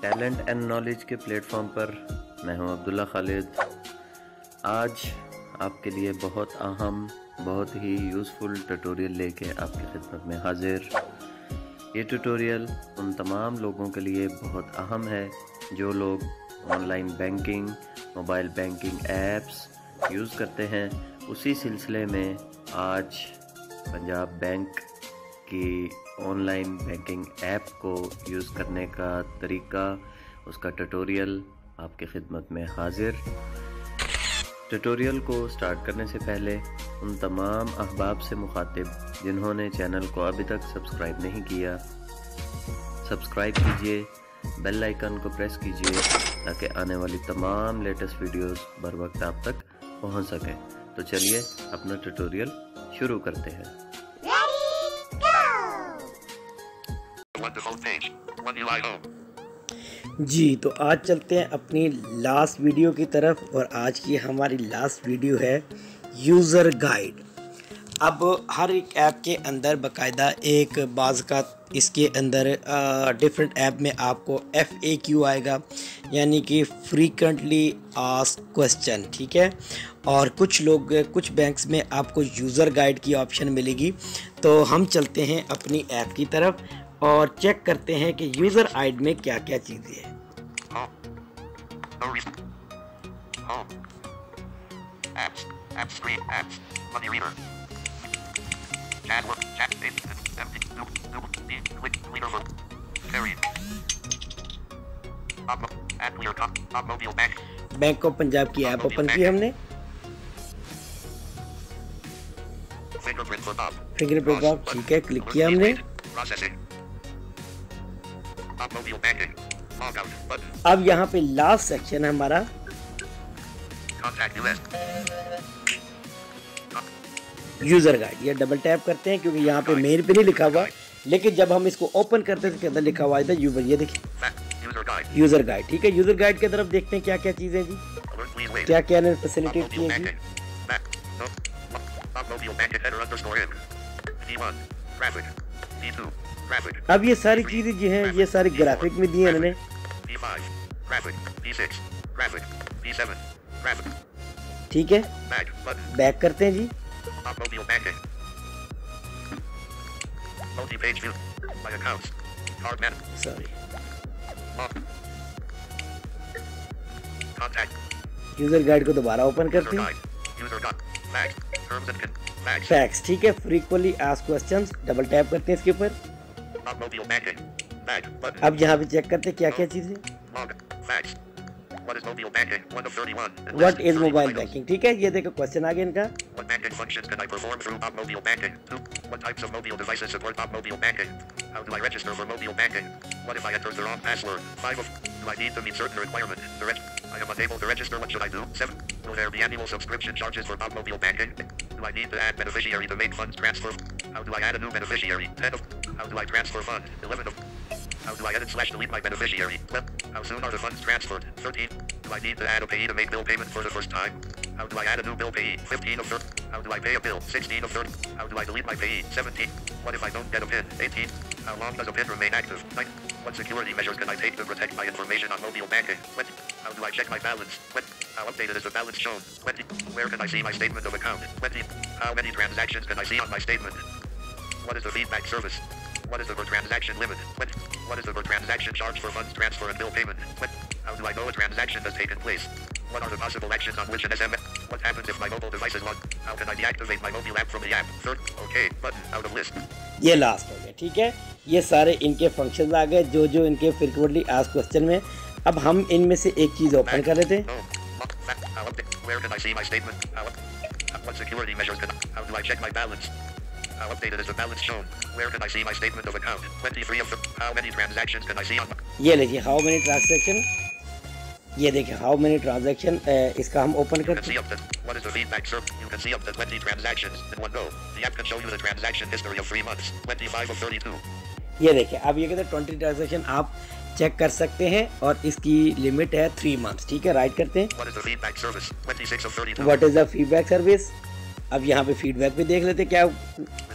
Talent and knowledge के platform पर मैं हूं अब्दुल्ला खालिद। आज आपके लिए बहुत अहम, बहुत ही यूज़फुल ट्यूटोरियल लेके आपकी खिदमत में हाजिर। ये ट्यूटोरियल उन तमाम लोगों के लिए बहुत अहम है जो लोग online banking, mobile banking apps use करते हैं। उसी सिलसिले में आज पंजाब बैंक की ऑनलाइन बैंकिंग ऐप को यूज़ करने का तरीका, उसका ट्यूटोरियल आपकी खिदमत में हाजिर। ट्यूटोरियल को स्टार्ट करने से पहले उन तमाम अहबाब से मुखातिब जिन्होंने चैनल को अभी तक सब्सक्राइब नहीं किया, सब्सक्राइब कीजिए, बेल आइकन को प्रेस कीजिए ताकि आने वाली तमाम लेटेस्ट वीडियोस बर वक्त आप तक पहुंच सकें। तो चलिए अपना ट्यूटोरियल शुरू करते हैं। जी, तो आज चलते हैं अपनी लास्ट वीडियो की तरफ और आज की हमारी लास्ट वीडियो है यूज़र गाइड। अब हर एक ऐप के अंदर बाकायदा एक बाज़ का इसके अंदर डिफरेंट ऐप में आपको FAQ आएगा, यानी कि फ्रीक्वेंटली आस्क्ड क्वेश्चन, ठीक है। और कुछ बैंक्स में आपको यूज़र गाइड की ऑप्शन मिलेगी। तो हम चलते हैं अपनी ऐप की तरफ और चेक करते हैं कि यूज़र गाइड में क्या क्या चीज़ें हैं। बैंक ऑफ पंजाब की ऐप ओपन की हमने। फिंगरप्रिंट ऑफ, ठीक है, क्लिक किया हमने। अब यहाँ पे लास्ट सेक्शन है हमारा यूजर गाइड। ये डबल टैप करते हैं क्योंकि यहाँ पे मेन पे नहीं लिखा हुआ, लेकिन जब हम इसको ओपन करते हैं तो इसके अंदर लिखा हुआ था यूजर। ये देखिए यूजर गाइड, ठीक है। यूजर गाइड की तरफ देखते हैं क्या क्या चीजें जी, क्या क्या इन्होंने फैसिलिटेट की है जी। अब ये सारी चीजें जो हैं ये सारी ग्राफिक में दी है इन्होंने। ठीक है, बैक करते हैं जी। सॉरी, यूजर गाइड को दोबारा ओपन करते हैं। फैक्ट्स, ठीक है, frequently asked questions, double tap करते हैं इसके ऊपर। अब यहाँ पे चेक करते हैं क्या क्या चीजें। व्हाट इज मोबाइल बैंकिंग, ठीक है। ये देखो क्वेश्चन आ गया इनका। How do I register for mobile banking? What if I enter the wrong password? 5 of, do I need to meet certain requirements? I am unable to register, what should I do? 7, will there be annual subscription charges for mobile banking? Do I need to add beneficiary to make funds transfer? How do I add a new beneficiary? 10 of, how do I transfer fund? 11 of, how do I edit/delete my beneficiary? 12, how soon are the funds transferred? 13, do I need to add a payee to make bill payment for the first time? How do I add a new bill payee? 15 of 30, how do I pay a bill? 16 of 30, how do I delete my payee? 17, what if I don't get a PIN? 18, how long does a PIN remain active? 9, what security measures can I take to protect my information on mobile banking? 20, how do I check my balance? 20, how updated is the balance shown? 20, where can I see my statement of account? 20, how many transactions can I see on my statement? What is the feedback service? What is the per transaction limit? 20, what is the per transaction charge for funds transfer and bill payment? 20, how do I know a transaction has taken place? What are the possible actions on which an SMS? What happens if my mobile device is locked? How can I deactivate my mobile app from the app? 3rd, okay, button, out of list. ये last हो गया, ठीक है। ये सारे इनके functions आ गए जो जो इनके फ्रीक्वेंटली आस्क्ड क्वेश्चन में। अब हम इनमें से एक चीज ओपन कर लेते हैं। Where can I see my statement? What security measures can how do I check my balance? How updated is the balance shown? Where can I see my statement of account? 23 of how many transactions can I see on? ये देखिए how many transaction, ये देखिए how many transaction, इसका हम open करते हैं। What is the feedback server? You can see up to 20 transactions in one go. The app can show you the transaction history of 3 months. 25 of 32. ये देखिए अब ये कहते हैं 20 ट्रांजैक्शन आप चेक कर सकते हैं और इसकी लिमिट है 3 मंथ्स, ठीक है। राइट करते हैं। What is the feedback service? 26 of 32. What is the feedback service? अब यहाँ पे फीडबैक भी देख लेते क्या।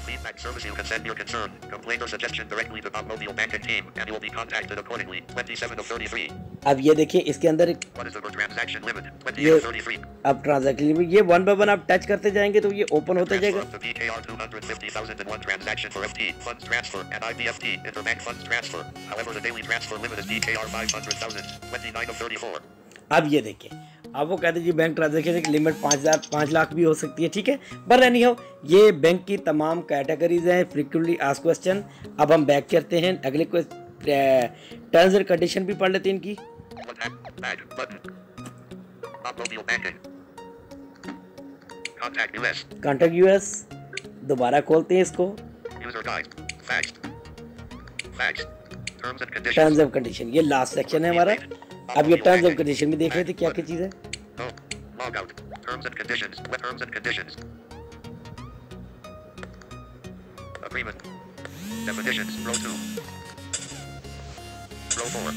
Feedback service. You can send your concern, complaint or suggestion directly to Bob Mobile Banking team and you will be contacted accordingly. 27 of 33. अब ये देखिए इसके अंदर What is the transaction limit? 28 ये of 33. अब ट्रांजैक्शन ये 1 बाय 1 आप touch करते जाएंगे तो ये ओपन होता जाएगा। Transfer to PKR 250,001 transaction for FT funds transfer and IBFT interbank funds transfer. However, the daily transfer limit is PKR 500,000. 29 of 34. अब ये देखिए अब वो कहते हैं जी बैंक ट्रांजैक्शन की लिमिट 5 लाख भी हो सकती है, ठीक है। पर नहीं हो, ये बैंक की तमाम कैटेगरीज हैं, फ्रिक्वेंटली आस्क्ड क्वेश्चन। अब हम बैक करते हैं, अगले टर्म्स एंड कंडीशन भी पढ़ लेते हैं इनकी। कॉन्टैक्ट यूएस, दोबारा खोलते हैं इसको। टर्म्स एंड कंडीशन, ये लास्ट सेक्शन है हमारा। अब ये टर्म्स एंड कंडीशन में देख रहे थे क्या क्या चीज़ है। Log out. Terms and conditions. What terms and conditions? Agreement. Definitions. Row 2. Row 4.